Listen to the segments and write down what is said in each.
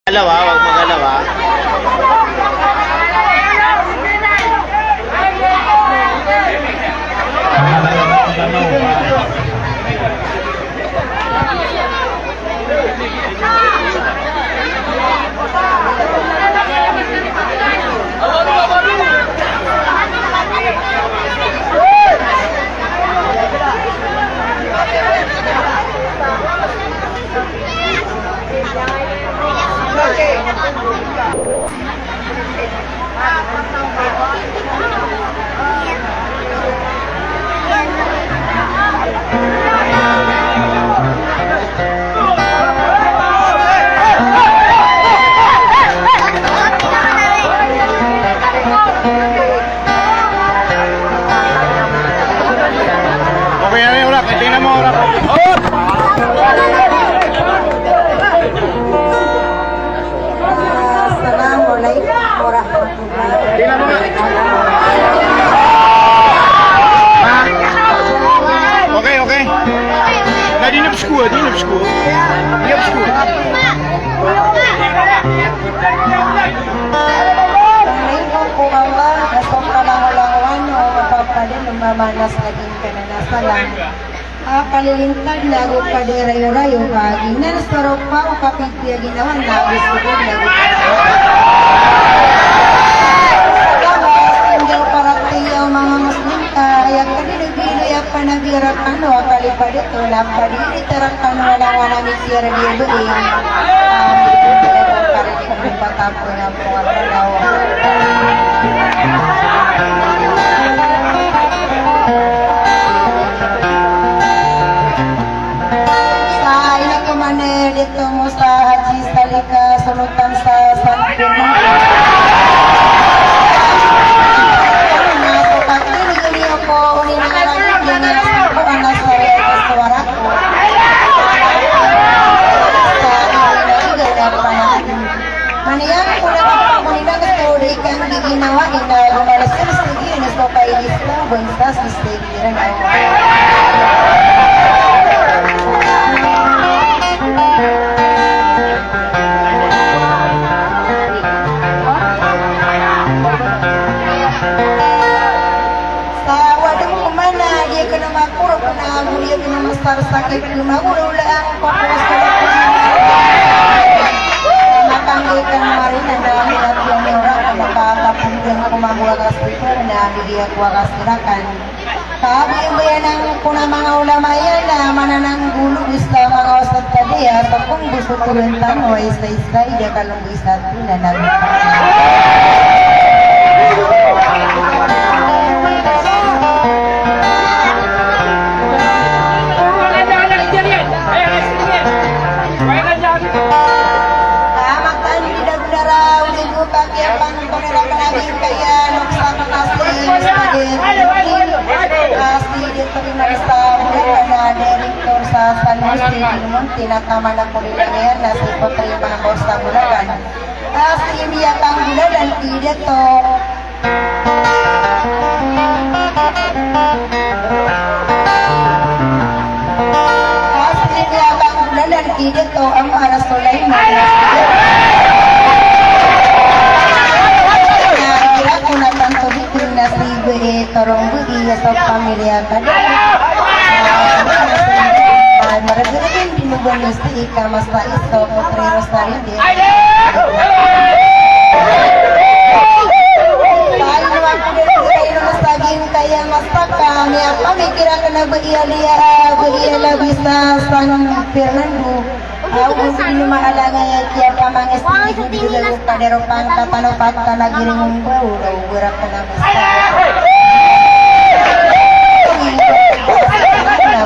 Magalaw ha, huwag magalaw ha. Mamanas naging kananasalan kalilintad lago kadirayo-rayo kaginan sarok pa o kapitya ginawan lago subod lago tinggal paratiyaw mga muslim kayak kadinagbiloy ang panagirak kalipad ito lapadiri tarak walang misira di doon karikong patapo ng pangalaw dito mo sa Haji Salika Sulutan sa San Fernando. Nasa pagkiri ako uninarang generasi ko ang nasa suara ko. Sa inagigay na panahon. Maniyang ko na pagpakulilang story kang giginawa ina lumalasir sige na sa pailis na bansa sa stegiran ako. Sakit lumagulo lang pagkakas ko napanggitan marina dahil at yung orang makakapagdang ako magwagas ito na bigyan ko wagas gerakan sabi mo yan ang kuna mga ulamayan na mananang gulo gusto mga wasat kadiya sa kung gusto ko rin tanong ay isa-isa iya kalong isa ito na tinatama na po nila ngayon na si Potay yung mga boss na Bulacan. Si Imiyak ang Bulacan, tidak to. Si Imiyak ang Bulacan, tidak to ang para Sulaiman. Kira ko na tanto dito na si Torong Budi sa pamilya ka. Maragaragan dinugan ni si Ika Masta Iso Putri Rosarinde tayo ako dito kayo masagin kaya masaka niya pamikira ka na bagiya sa San Fernando ako sino maalaga niya kaya pamangis ni Hudyo kadero pang tatanopat ka na giring bro burak ka na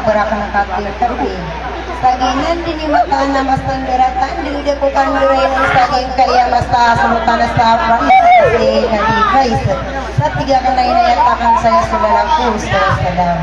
burak na kakil sagingan din yung mata na mas tandiratan hindi ko kanduray ng saging kaya mas taasulutan na sa kasi nag-i-price sa tiga ka na inayatakan saya sulalang puso sa lang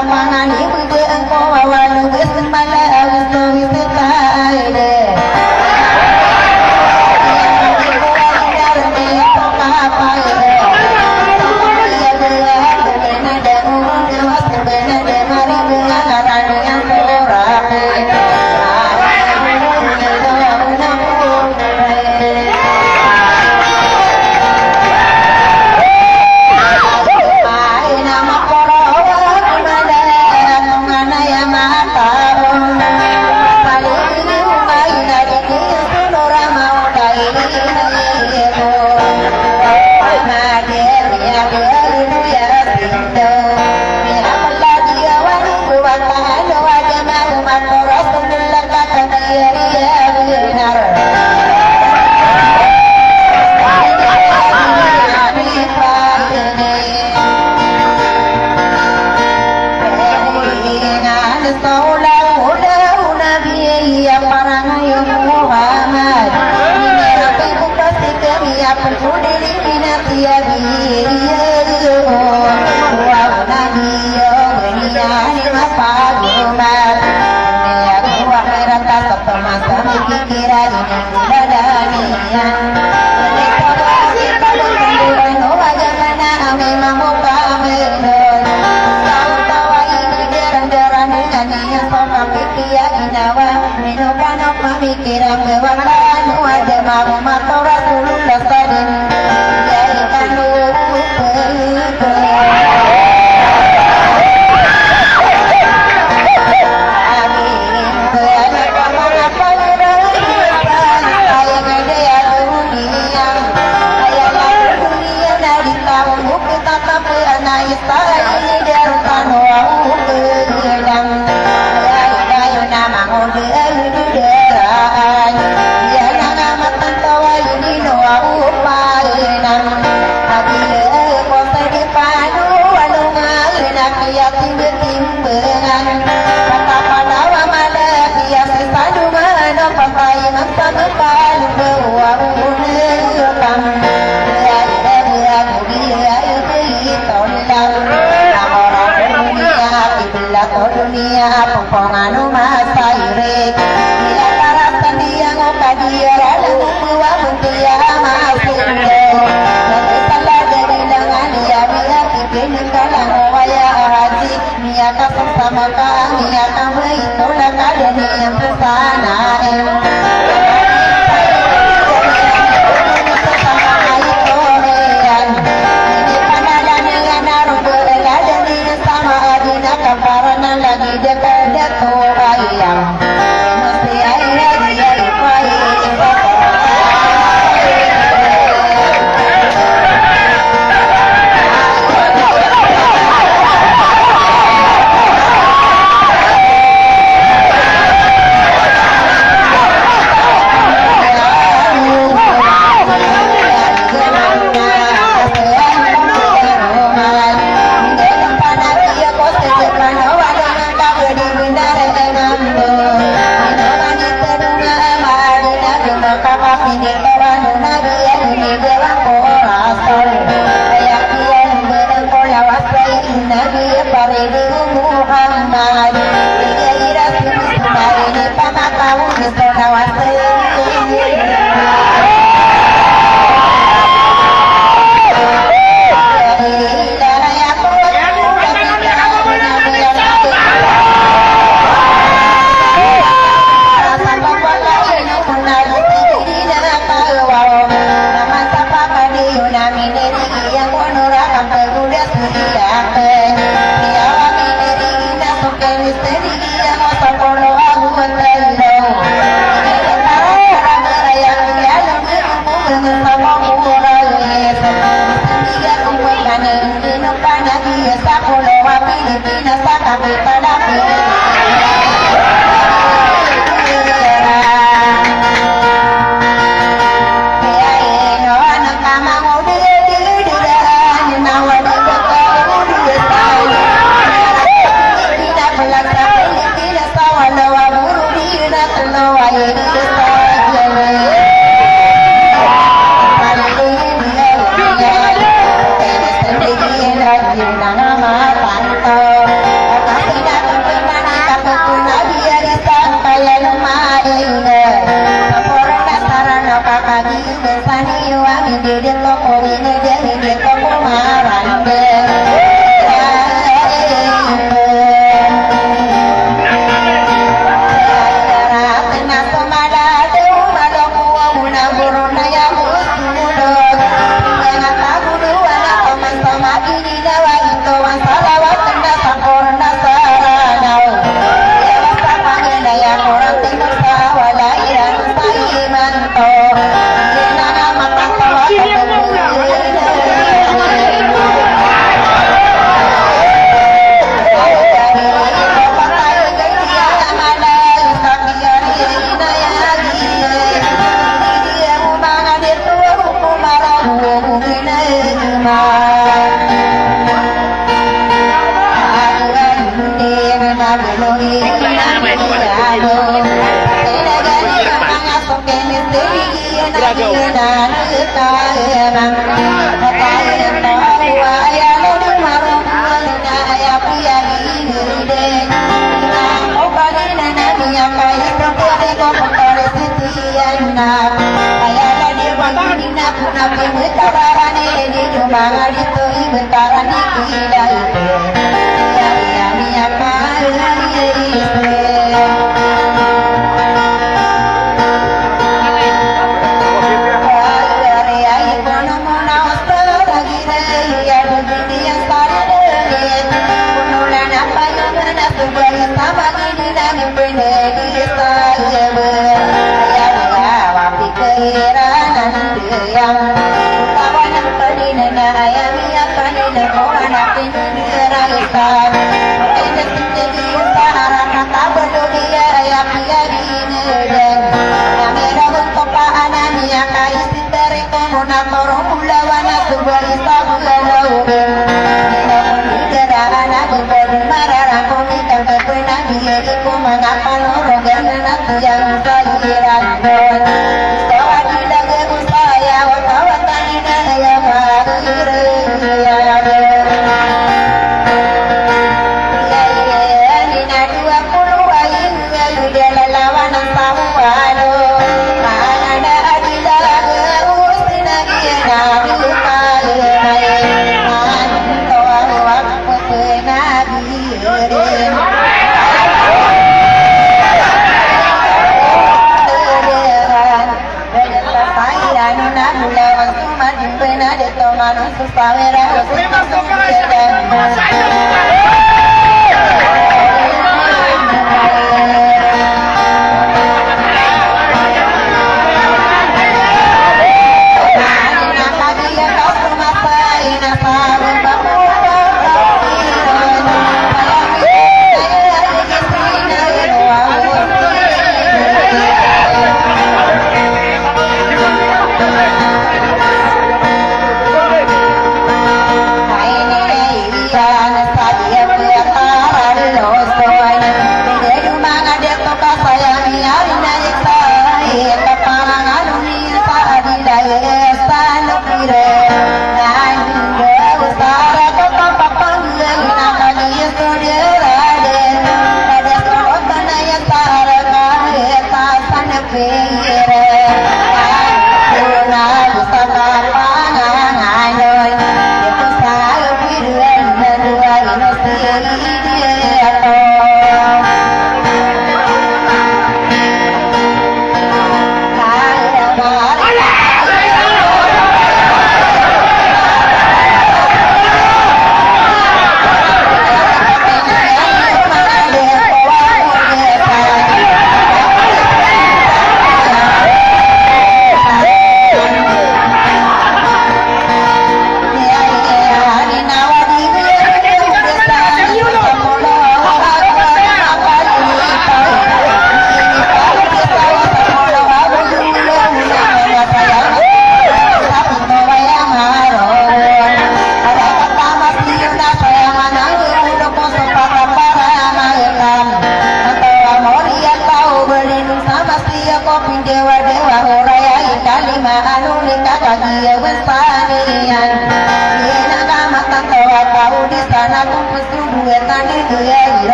lapangan ibu engkau wawalu gesembala awisto wisetaide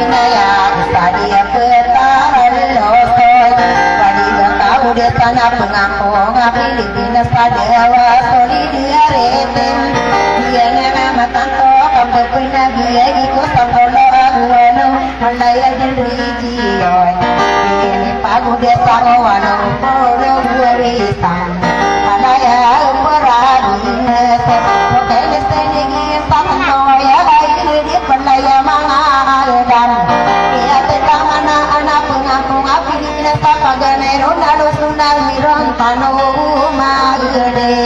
Pinaya jion ini pagude sawana poro warisan alaya perabine hotel senigi santoya di pelaya mangadan dia tetamana anak pengampung apilina sapaganero nalo sunamiron tano magede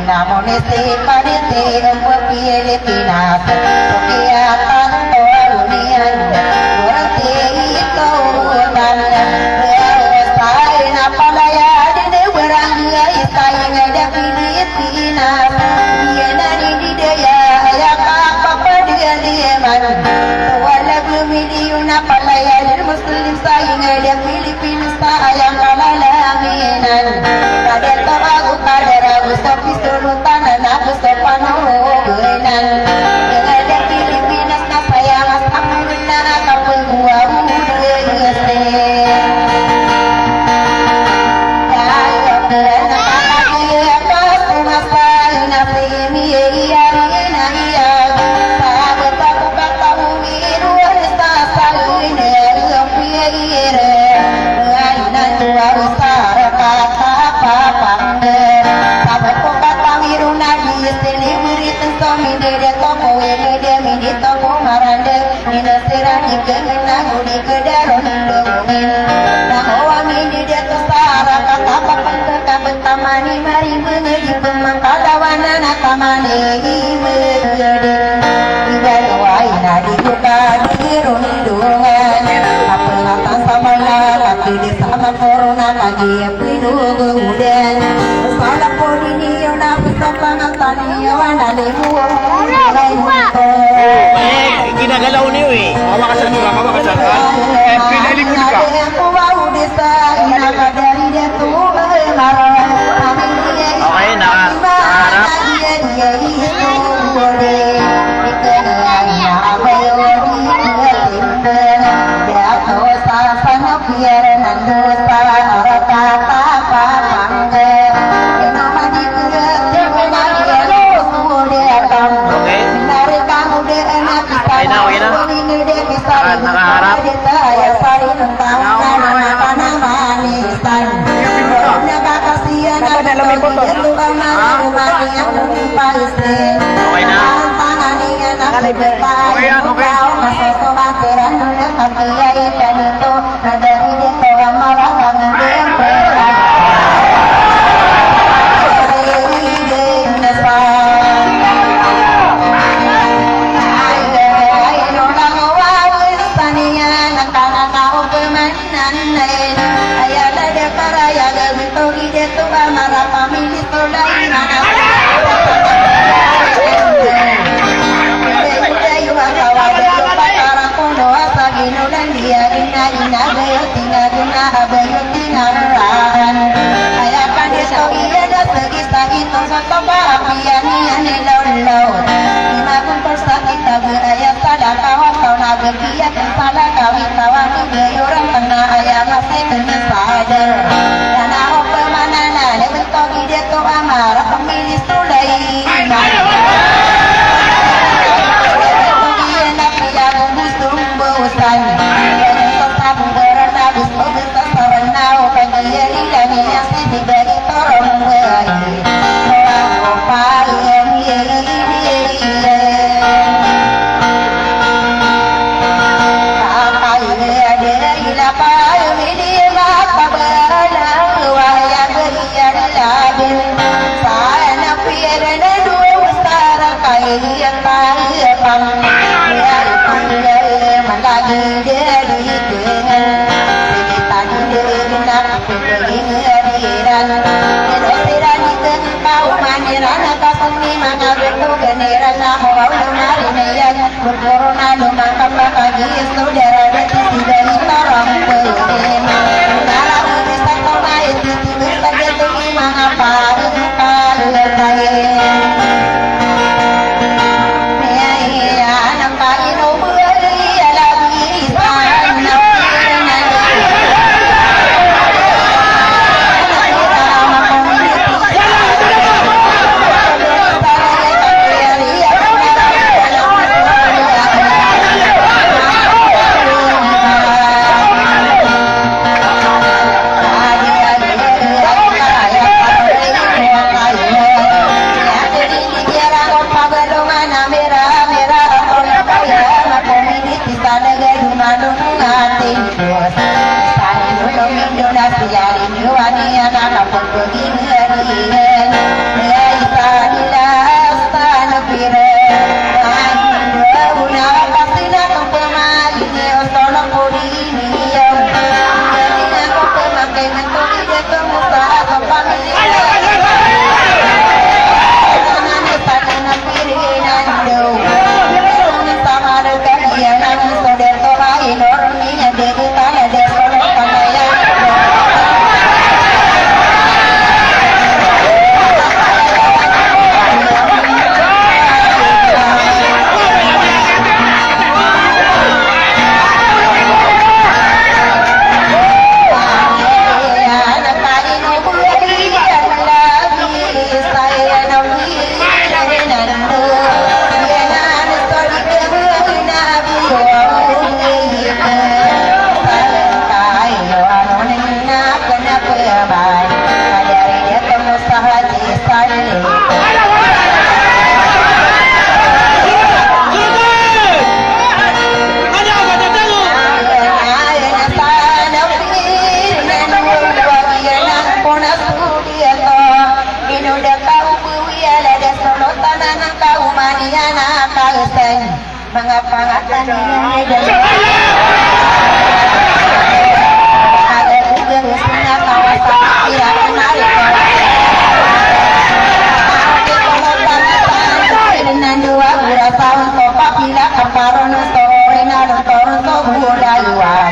namun isi kadite empapile pinas kegiatan tolunian berarti itu dan saya napalaya di berang dia isai ngada pilih pinas dia nari di daya ya apa dia dia man wala miliun napalaya di muslim saya ngada pilih pinas saya kalalaaminan kada tawagu kada ragu sapi sulutan anak sepanogenan ada Pilipinas na sayang amun na kapagwa mudegese kaya pera nakakaya kapumasay na pimiyarin na iyag sabot ako katamumiruan sa saliner ang piyayire ay nanduwa sa rakatapapang Tamani mari mengeji pemangkalawana nakamane imegede Ibarwai nadi buka dirun dungan Apa ngatan samala kaki sama corona kaki pinugu udan Salah podini yona pesapangan yawana lemu mulai muto ginagalaw niyo eh. Hawa ka sa lang, hawa ka sa pinahilig ka. Aku wau desa inakadari dia tuh marah Okay, nakaharap. Nakaharap. Corona lumang kapag saudara dari maniana kausen mengapa-ngatan ada juga usinya kawasan kira menarik dengan dua belas tahun sopa bila kaparon sorina torun sobudayuan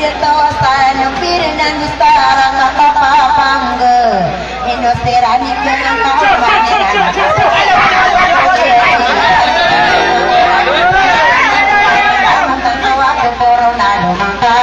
dito sa numpiran ng istara nakapapangga inosirani ka ng kaumanin ang tatawa ko koronado ng ka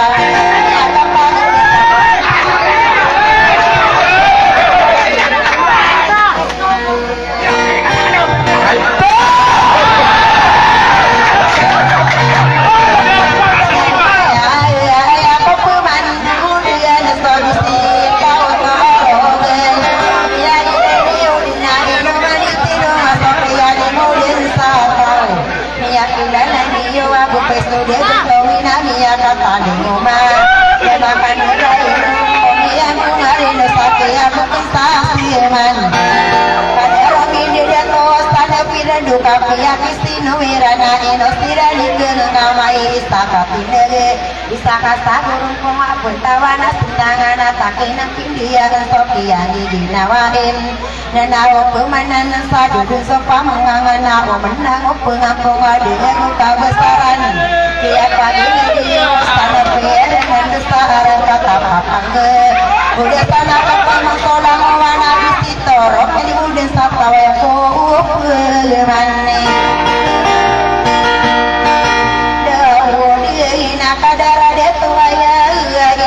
duka pia kistino wirana ino sirani kena ngamai istaka pinege istaka sagurung koma puntawana sindangana takina pindia dan sopiani dinawain nanawo pemanan sadudun sopa mengangana o menang o pengapunga dengan muka besaran pia pagi dia istana pia dengan besaran kata papangge udah tanah kepamang solang wana bisitorok ini udah sapawe ko mane dawo dia nakadara de tuaya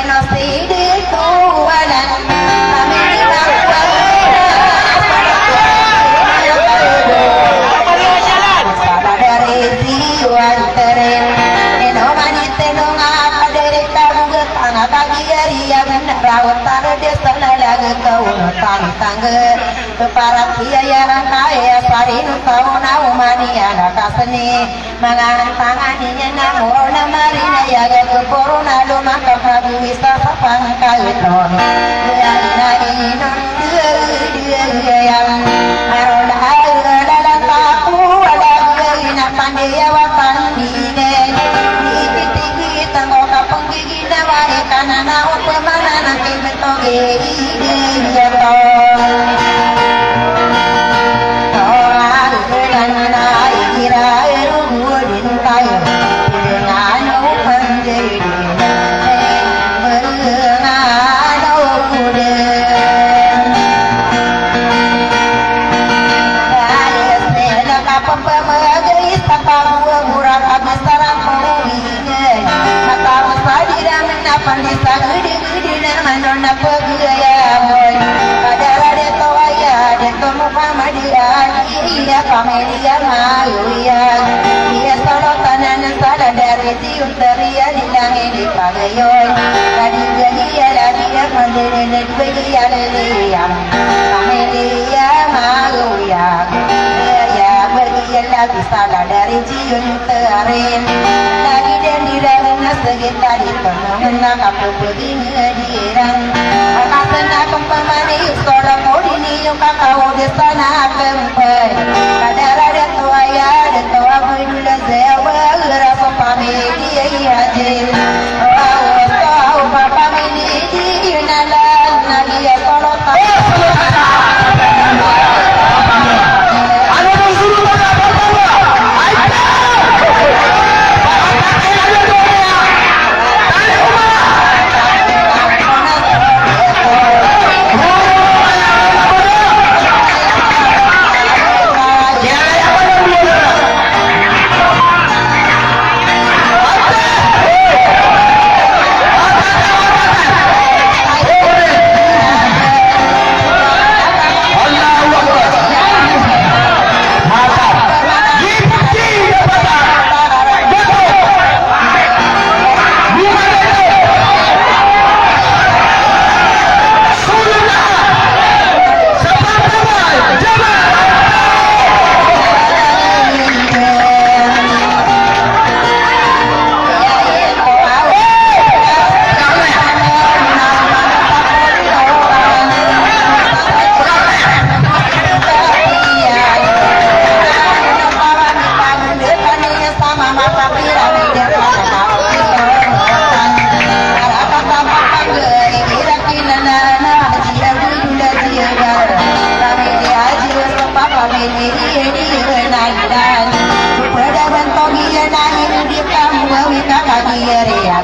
ino sidi tualan kami dinawa sabadare jiwan teren ino manite no ngakadere kabuga tanga kagiari yang rawat tare desa laga kau tangga para kiai kaya sarinu tahu nau mani anak seni mengantanganinya namu namarina ya ke corona lo maka prabu wisata pangkaiton ina inon dia yang arona dalam taku ada ina pandia wapan dine tinggi tanggo kapung gigi nawai kanana upamana nanti betoge dia Kamelia Mayuya dia solotanan sada dari tiup teriak di langit di pagayon tadi dia lagi yang mendenet begia leliam Kamelia Mayuya ya bergian lagi sada dari cium terin lagi dan dirana sekitar di penuhna kapu begini dirang akasana kempamani sekolah modini yung kakao di sana kempen kadara de tuaya de tua buila zewa rasa pamedi hajil tau pamedi di nalan nagia kolota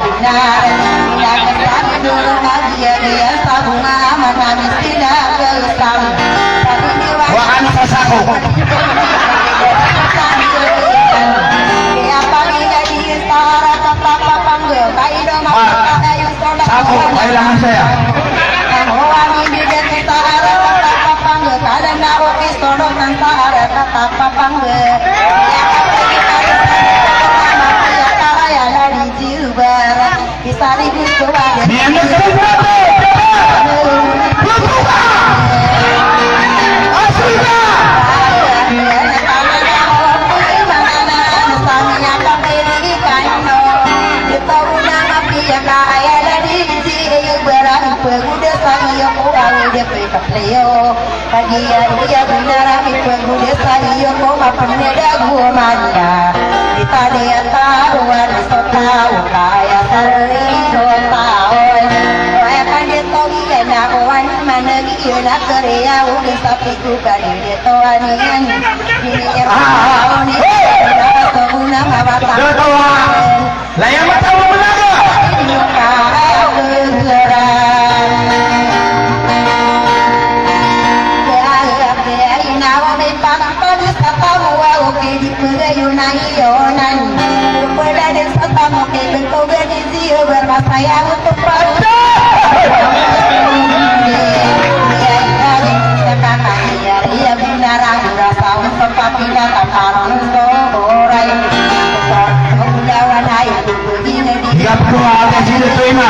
Benar Wakan sa sako. Sako, kailangan saya. Niana layang mata mo menaga. Saya untuk Tiga keluarga sini terima.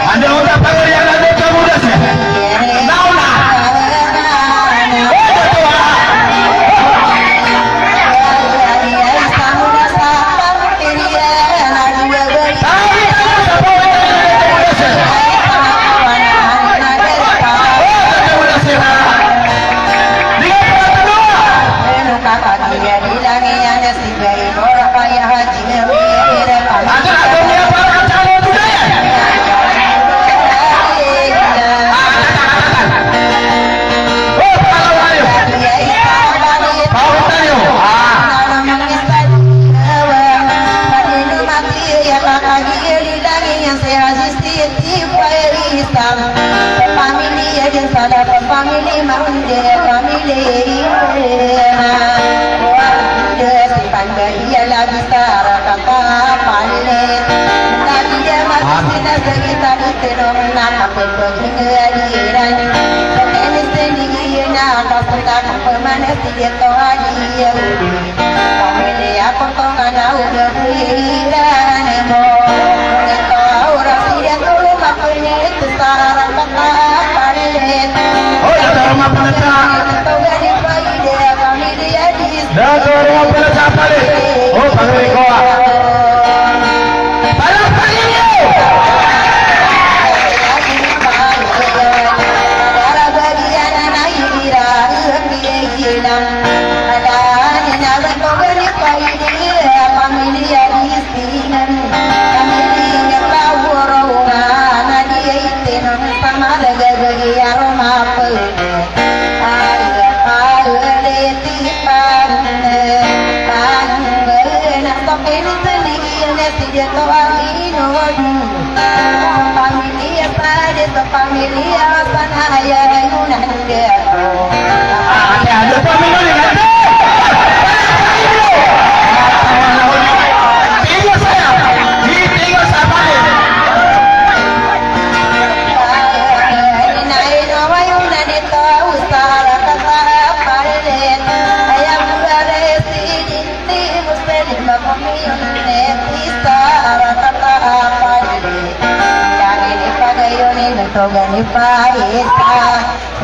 Anda udah panggil yang ada kamu dah sih. Nauna.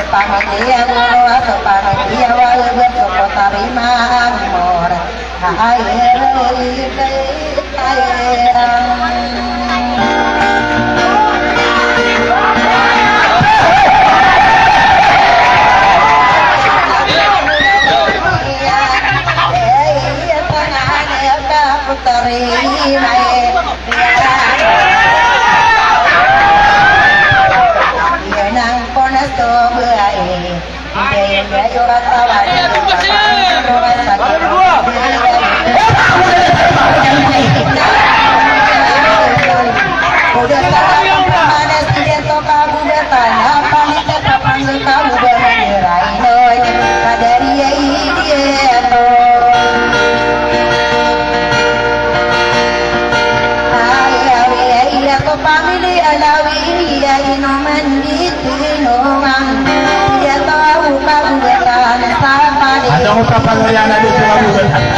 Pamilya mo, pamilya tarima amor Pamili alawi ya inuman ditinungan dia tahu kabuatan sapari ada ungkapan yang ada di Surabaya.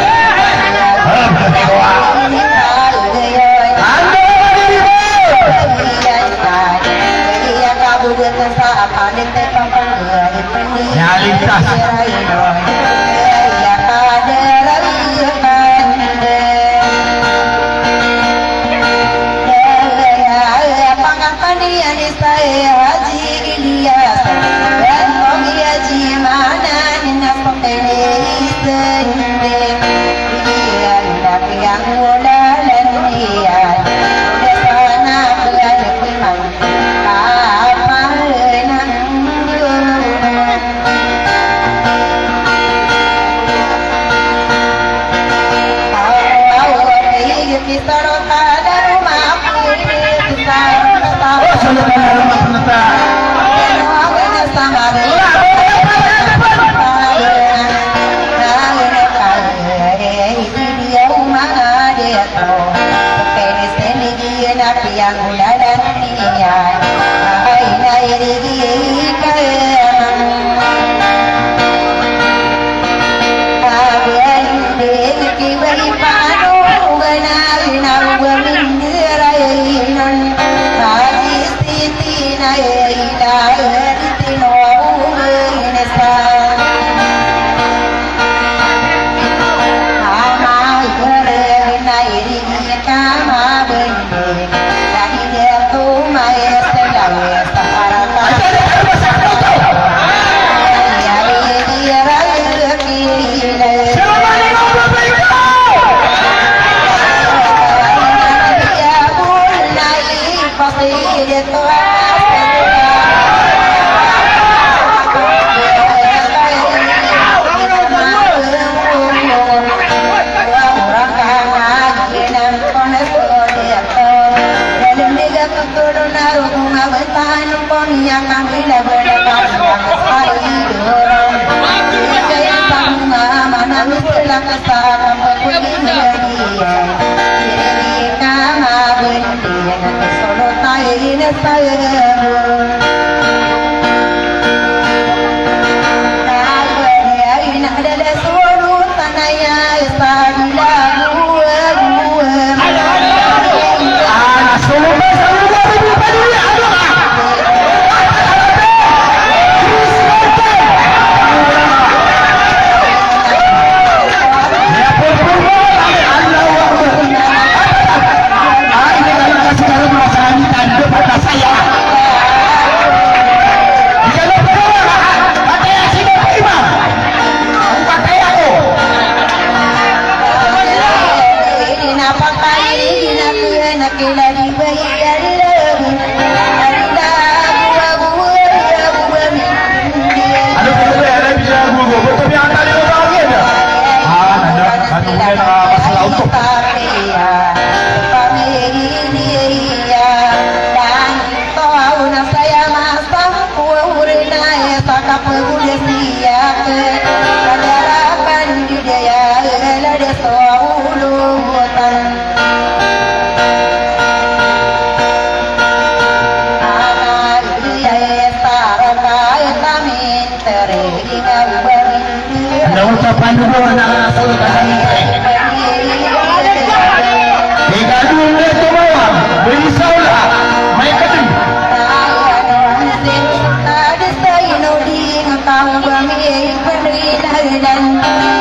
dan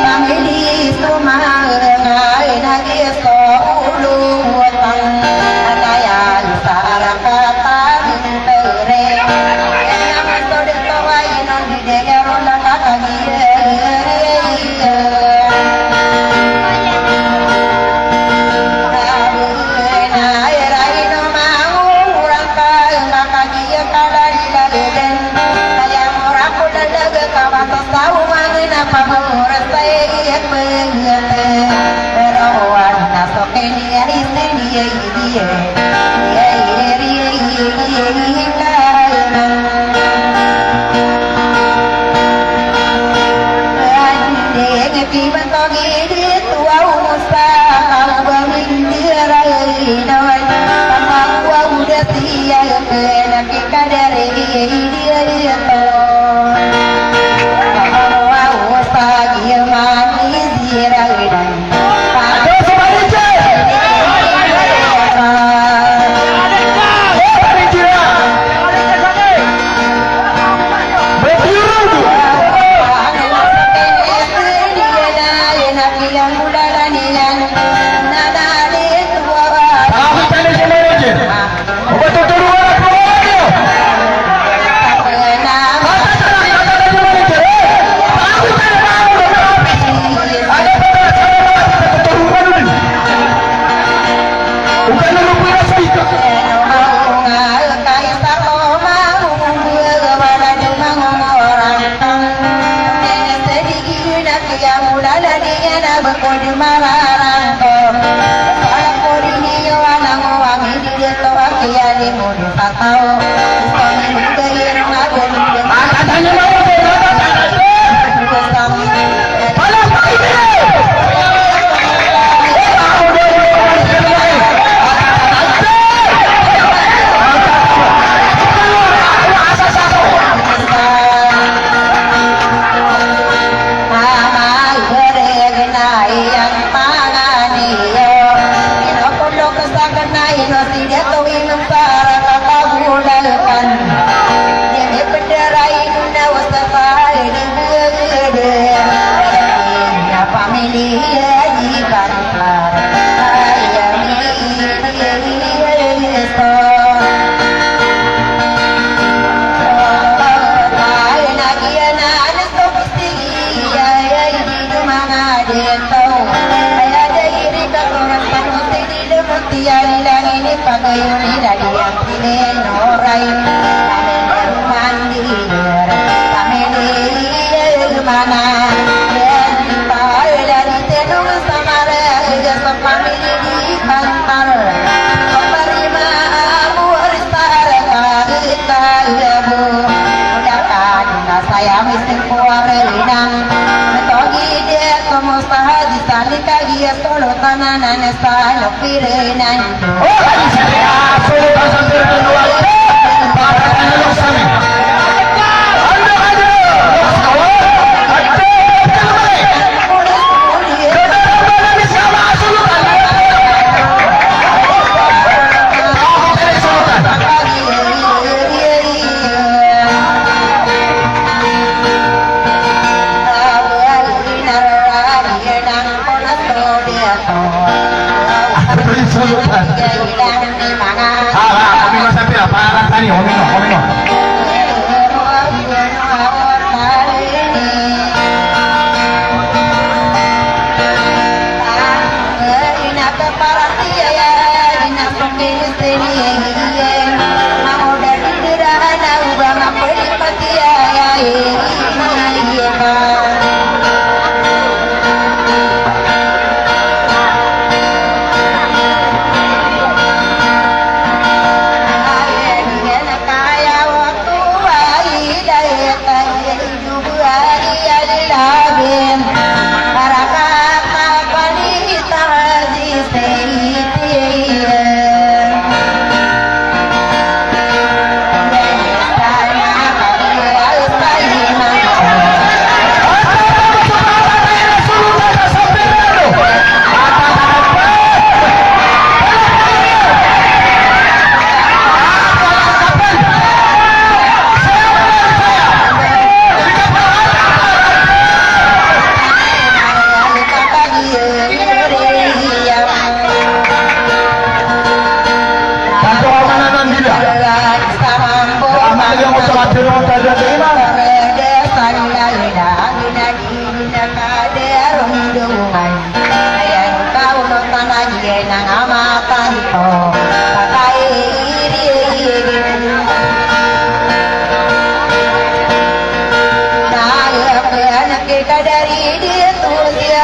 dari dia tuh dia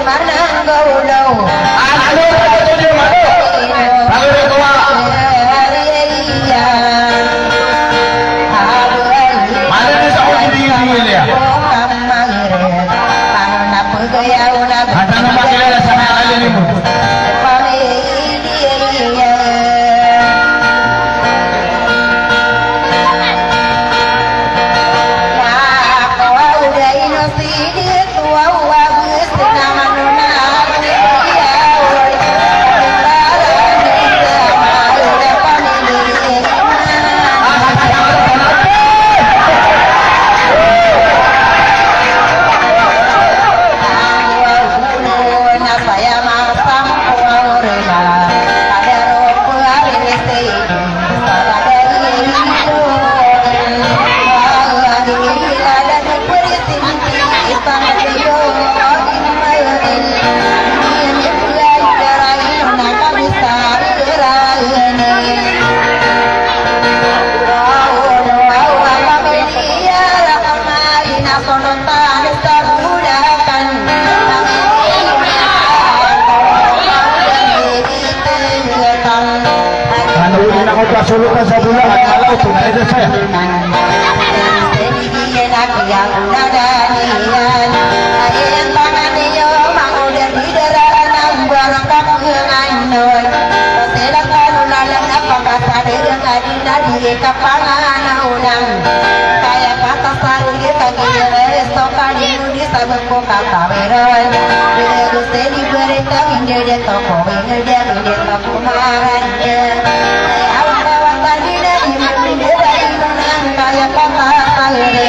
mana gaulau Ano ka to di mano? Pagre ko wa. Mana di sa ko di niya. Ada na makilala sa mga alin mo. Ano ako pasulukan sa bulan at malaw tunay na saya. Kaya kata sari kita kira restokan di sabuk kata beron. Bila saya diberita hingga dia toko hingga dia toko marahnya. Awak bawa tadi dari mana dari mana kaya kata sari.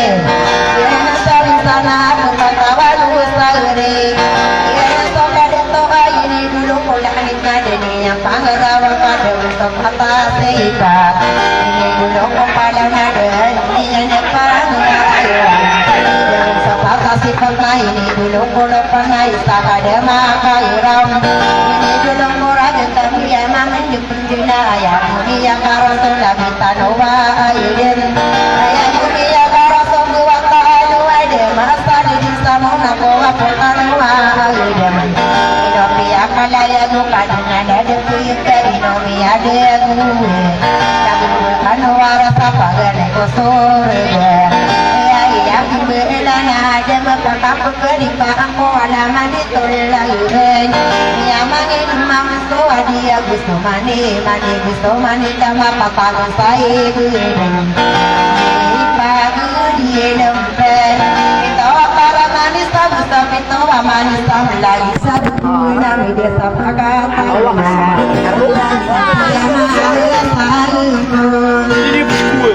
Yang sari sana aku kata baru sari. Yang soka dia toka ini dulu kuda nikah dan yang pangarawa pada untuk kata seika. Ini dulu kepada nada ini yang pangarawa. Kasih pernah ini dulu kuda pernah istakada makairam. Ini dulu murah tapi emang mendukung dunia dunia karasul lagi tanwa aiden. Ayah dunia karasul gua kalu ada masa di sama nak apa tanwa aiden. Inopia kalaya duka dengan ada kita inopia ada gue. Tapi bukan warasa pagane kosore. Ada maka keripa aku alaman ditolak nyamangin mamso dia gusto mani gusto mani tama papalang saya pagi dia lempar itu para manis tahu sampai tahu manis tahu lagi satu nami desa pakatan Ini berdua.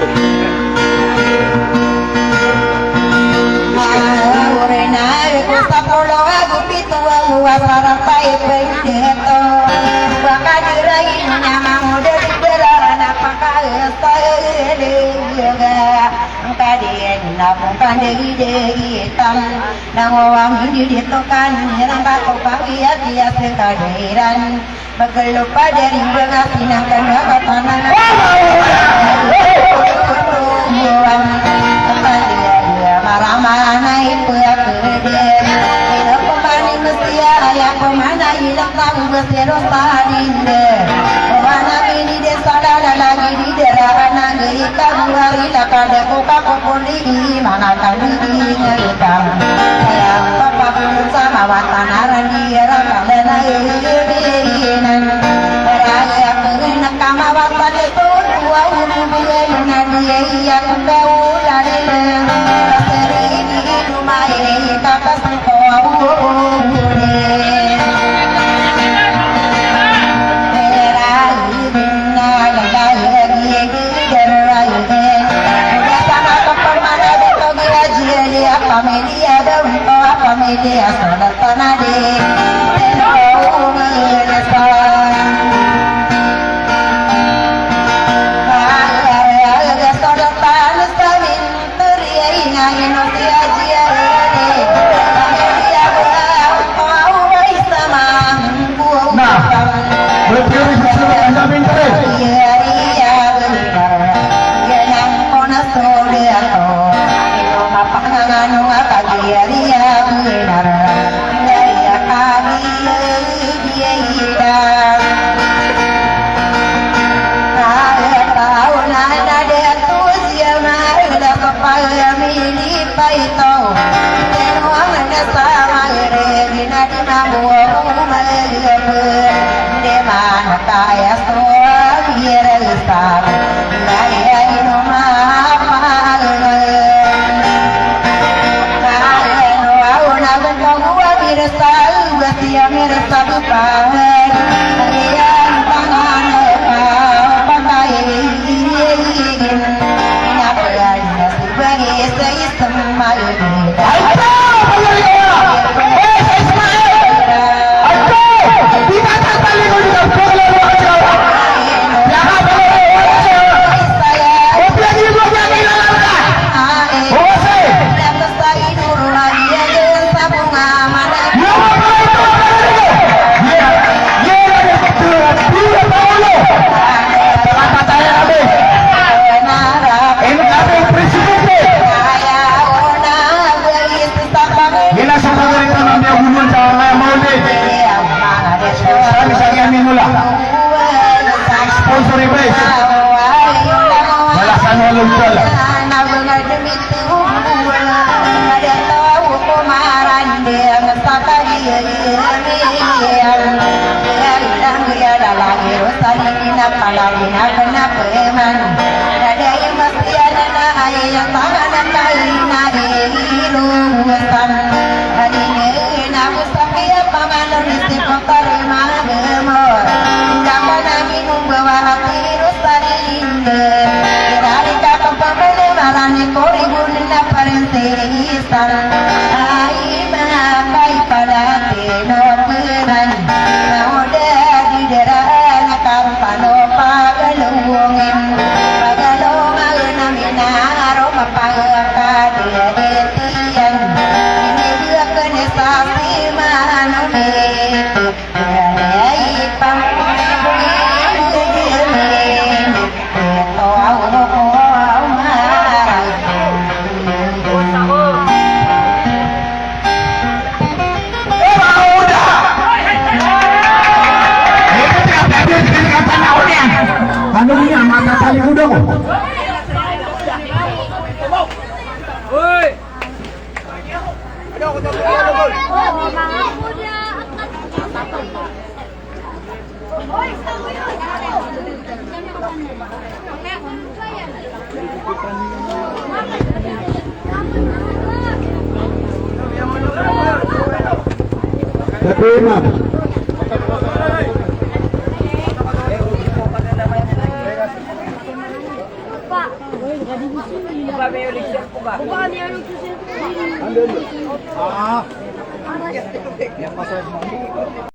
Begelupa dari pengasinah karena katanan marah-marah itu ya keden hidup pemani mesti ayah pemana hilang tahu berseru sadinde pemana ini desa lagi di daerah negeri kabuari lakada kuka kupuni mana kami ngeritam sayang papa pun sama watanaran di era kadana irinan beraya pengen kama watan itu dua hubungan nadia yang kau lalena Media salat tanade tenau mengesan aga salat tanas tamin teriaina inosia jiare media au bersama Nah, berpilih sesuatu yang pintar. ya nang konas tode atau itu mapangan anu akagiaria bersabukan Harian tangan pakai izin Nyakuan sebagai seisem malu Sponsor Iblis. Balasan walau jalan. Kandungnya mata tali kuda kok. Terima. Bukan